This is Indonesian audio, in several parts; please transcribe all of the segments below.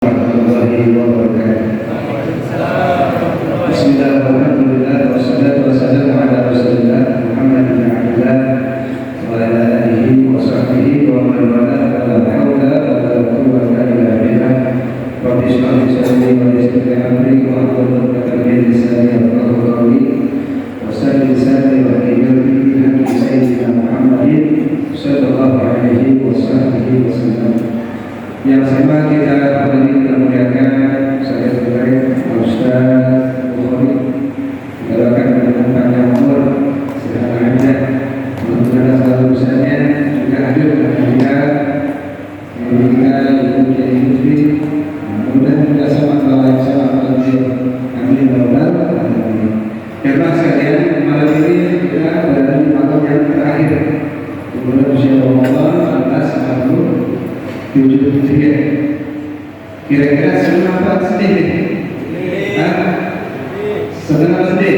warahmatullahi wabarakatuh. Bismillahirrahmanirrahim. Wassalatu wassalamu ala Rasulillah Muhammad bin Abdullah wa ala alihi wa sahbihi wa man wala la haula wa la quwwata illa billah. Rabbi shrah li sadri wa yassir li amri wa hlul 'uqdatam min lisani yafqahu qawli. Wa salli lisan wa qalbi bi haqqi sayyidina Muhammadin sallallahu alaihi wa sahbihi wasallam. Yang sama kita hari ini kita muliakan saya terkait Ustaz Bukhari didoakan dengan panjang umur sehat walafiat, mudah-mudahan selalu usahanya juga hadir dengan kita ibu jadi istri, mudah-mudahan juga sama kalau sama beliau. Amin mudah-mudahan. Karena sekalian malam ini kita berada di malam yang terakhir di bulan usia Ramadan 1443. Kira-kira senang apa sedih? Senang apa sedih?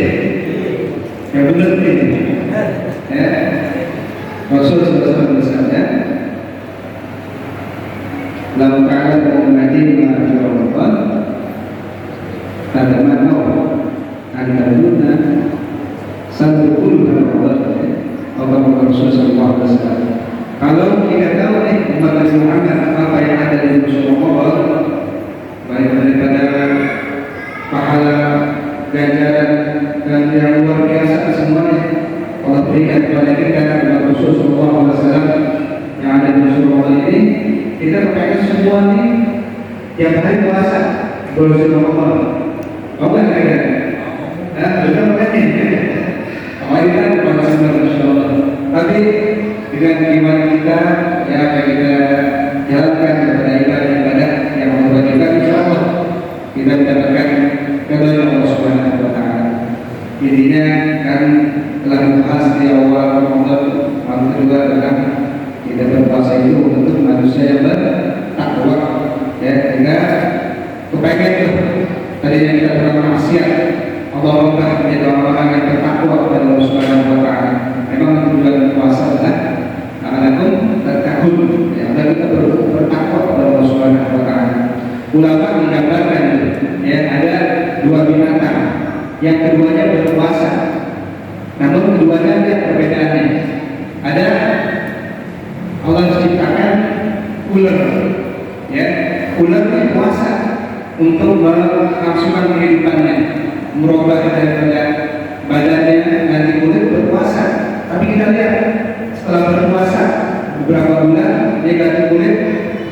Yang benar sedih. Rasul SAW bersabda, "Lau kana ummati ma fi Ramadan, tadamanu an-nabuna sadqul Ramadan." Allah Rasul sallallahu alaihi wasallam. Kalau kita tahu umat Nabi Muhammad apa yang ada di musim Ramadan, baik daripada pahala, ganjaran dan yang luar biasa semuanya Allah berikan kepada kita umat Rasul sallallahu alaihi wasallam yang ada di musim Ramadan ini, kita pakai semua ini yang hari puasa bulan Ramadan. Apa kira-kira? Kita pakai kita puasa insyaallah. Tapi dengan iman kita yang akan kita jalankan kepada ibadah-ibadah yang Allah berikan, insyaallah kita mendapatkan keridhaan Allah Subhanahu wa taala. Intinya kan telah dibahas di awal Ramadan, yang kedua adalah kita berpuasa itu untuk manusia yang bertakwa, ya, sehingga kepengen itu tadinya kita bermaksiat, Allah ubah menjadi orang-orang yang bertakwa kepada Allah Subhanahu wa taala. Memang tujuan puasa adalah alakum tatakun, ya, agar kita bertakwa kepada Allah Subhanahu wa taala. Ulama menggambarkan, ya, ada dua binatang, yang keduanya berpuasa, namun keduanya ada perbedaannya. Ada Allah ciptakan ular, ya, ular berpuasa untuk melangsungkan kehidupannya, merubah daripada badannya nanti kulit berpuasa. Tapi kita lihat setelah berpuasa beberapa bulan dia ganti kulit,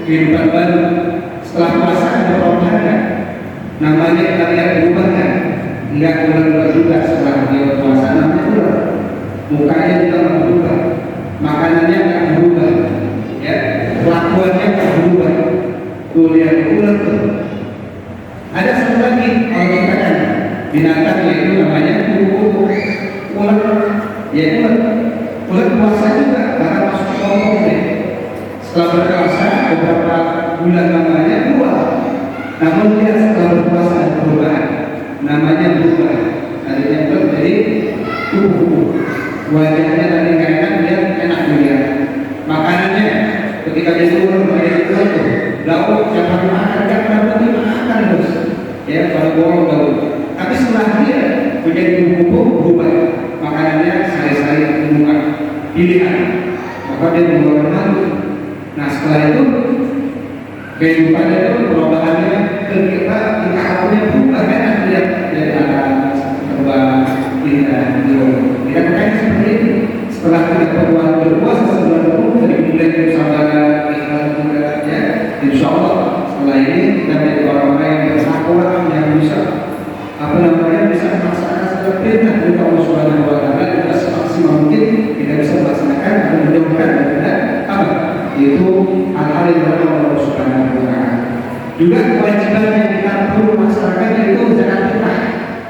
kehidupan baru. Setelah puasa ada perubahan, namanya kita lihat berubah kan? Enggak ular juga setelah dia berpuasa namanya ular. Mukanya juga berubah, makanannya nggak berubah, ya, kelakuannya nggak berubah. Tuh lihat ular tuh. Ada satu lagi kalau kita kan binatang yaitu namanya ular, ya ular puasa juga karena masuk kelompok ini. Setelah berpuasa beberapa bulan namanya dua, namun dia setelah berpuasa ada perubahan, namanya berubah. Tadinya ular jadi tubuh, wajahnya tadi nggak enak, dia enak dilihat. Makanannya ketika dia turun dari ular tuh, daun jangan makan, nggak pernah dimakan terus, ya, kalau borong daun. Tapi setelah dia menjadi bumbu berubah, makanannya sari-sari bunga pilihan, maka dia mengeluarkan malu. Nah setelah itu kehidupannya itu perubahannya tingkahnya berubah, kan dia dari anak terbang indah gitu. Tidak kayak seperti ini. Setelah kita berpuasa sebulan penuh dari mulai saudara ikhlas ya, insya Allah setelah ini kita menjadi orang-orang yang bertakwa, yang bisa bisa melaksanakan segala perintah dari Allah Subhanahu wa taala dengan semaksimal mungkin kita bisa melaksanakan dan menjauhkan daripada apa? Itu hal-hal yang dilarang Allah Subhanahu wa taala. Juga kewajiban yang kita perlu melaksanakan yaitu zakat fitrah.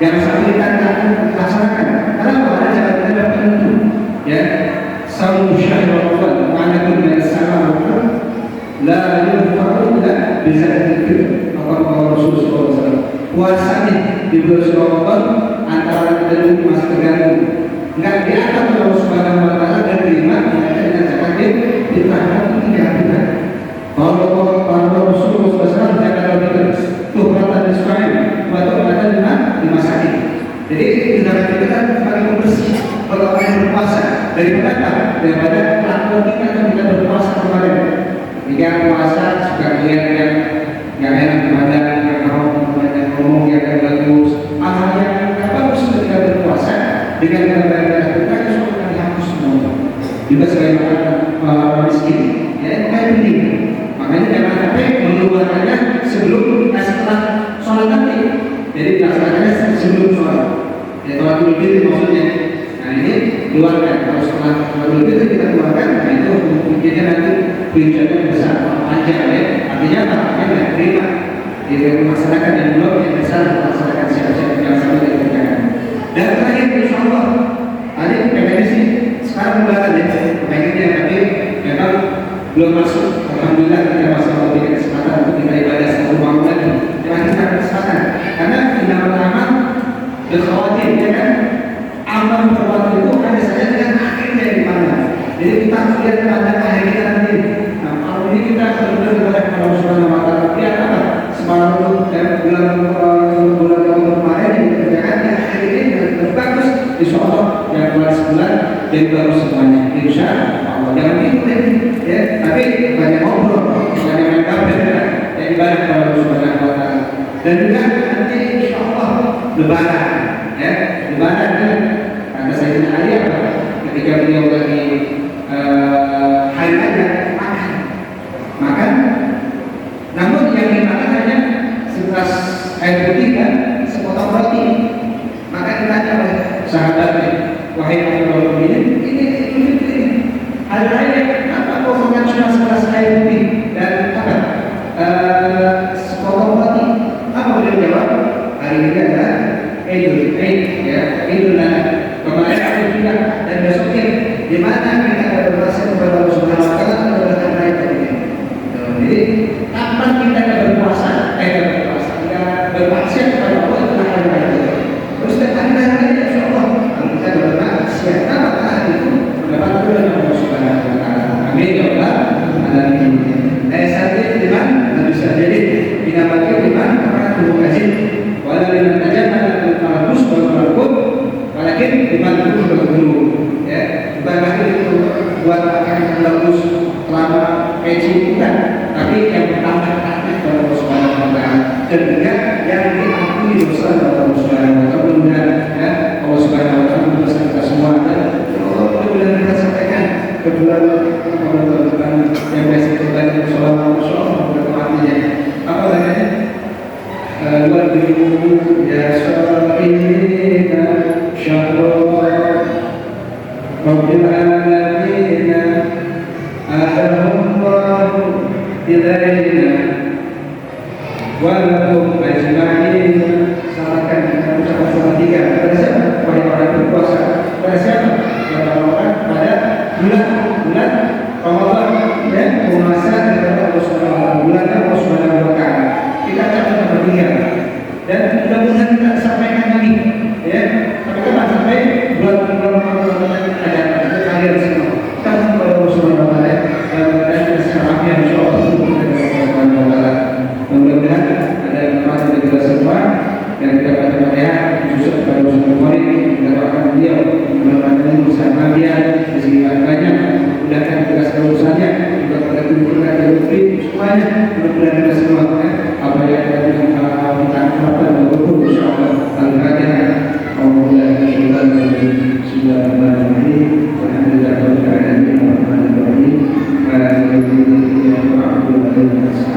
Jangan sampai kita tidak melaksanakan. Karena ada zakat fitrah tertentu, ya. Saum syahr Ramadan, ma'anakum min as-salam la yunfa'u illa bi zakatil fitr. Allah Rasulullah SAW. Puasa di bulan Ramadan antara kita dulu masih tergantung, nggak diatur Allah Subhanahu wa taala dan terima dengan zakat fitrah. 3 bulan Kalau Rasulullah SAW tidak ada tuh kata Israel, waktu ada di masakin. Jadi tindakan kita paling bersih kalau orang yang berpuasa daripada lakukan kita kita berpuasa kemarin. Jika puasa suka lihat yang enak di badan, yang haram, banyak ngomong yang bagus, hal yang bagus ketika berpuasa dengan ibadah kita sudah akan dihapus semua. Juga sebagaimana miskin, ya makanya penting. Makanya jangan sampai mengeluarkannya sebelum setelah sholat nanti. Jadi dilaksanakannya sebelum sholat. Ya sholat Idul Fitri maksudnya. Nah ini keluarkan. Kalau setelah sholat Idul Fitri kita keluarkan, nah itu mungkinnya nanti tujuannya besar, panjang ya. Artinya apa? Artinya tidak terima. Jadi masyarakat yang belum yang besar melaksanakan siap-siap yang sampai dikerjakan. Dan terakhir insya Allah, tadi pengennya sih sekarang bulan ya, pengennya tapi memang belum masuk. Alhamdulillah kita masih memberikan kesempatan untuk kita ibadah satu waktu lagi. Jangan kita kesempatan, karena tidak lama berkhawatir ya kan. Amal perbuatan itu ada saja dengan akhirnya di mana. Jadi kita lihat pada akhir kita nanti. Nah, kalau ini kita benar-benar kepada Allah Subhanahu Wa Taala. Lihat apa? Semalam dan bulan kemarin yang dikerjakan yang akhir ini yang bagus. Insya Allah yang bulan sebulan dan baru semuanya. Insya Allah. Jangan gitu ya. Tapi banyak ngobrol, banyak main kabar yang ibadah kepada Allah Subhanahu Wa Taala. Dan juga nanti insya Allah Lebaran, ya Lebaran ini kata Sayyidina Ali apa? Ketika beliau lagi hari raya makan, namun yang dimakan hanya segelas air putih dan sepotong roti. Maka ditanya oleh sahabatnya, wahai Amirul Mukminin, ini hari raya apa kau makan cuma segelas air putih dan apa? Sepotong roti. Apa beliau jawab? Hari ini adalah Idul Fitri, ya Idul Adha. Kemarin ada juga dan besoknya di mana kita ada berpuasa kepada Allah Subhanahu Wa Taala adalah hari raya ini. Jadi kapan kita berpuasa? Kita berpuasa kepada Allah adalah hari raya. Terus hari raya insya Allah kita berpuasa. Apa hari itu mendapatkan dari Allah Subhanahu Wa Taala. Amin ya Allah. Saat ini di mana bisa jadi dinamakan di mana karena tubuh kasih. Walau dengan tajam ada kalkus berkalkut, walakin dibantu berguru, ya bukan lagi itu buat akan kalkus selama peci bukan, tapi yang pertama aktif pada Allah Subhanahu Wa Taala dan juga yang diampuni dosa oleh Allah Subhanahu Wa Taala. Mudah-mudahan ya Allah Subhanahu Wa Taala memberikan kita semua dan Allah mudah-mudahan kita sampaikan ke bulan Ramadan yang biasa kita sholat berkematinya apa namanya? Waduh ya syarina syahra Rabbil alamin Alhamdulillah ilaina walakum ajma'in. Salahkan kita ucapkan salam tiga pada siapa? Pada orang berpuasa. Pada siapa? Pada orang pada bulan Ramadan ya puasa kepada Allah Subhanahu Wa Taala. Bulan Allah Subhanahu Wa Taala. Kita akan bertiga dan mudah-mudahan kita sampaikan lagi ya tapi kan sampai bulan Ramadan ada kalian semua kita kepada Allah Subhanahu Wa Taala dan sekarangnya insya Allah mudah-mudahan ada manfaat dari kita semua dan kita pada khusus kepada Allah Subhanahu Wa Taala mendapatkan beliau mendapatkan bersama dia di sini banyak mudahkan tugas urusannya juga pada kumpulkan dari semuanya mudah-mudahan kita semua apa yang kita harapkan dan berhukum insyaallah al-Fatihah. Alhamdulillah Bismillahirrahmanirrahim. Alhamdulillah rabbil alamin. Arrahmanirrahim. Maliki yaumiddin. Iyyaka na'budu wa iyyaka nasta'in.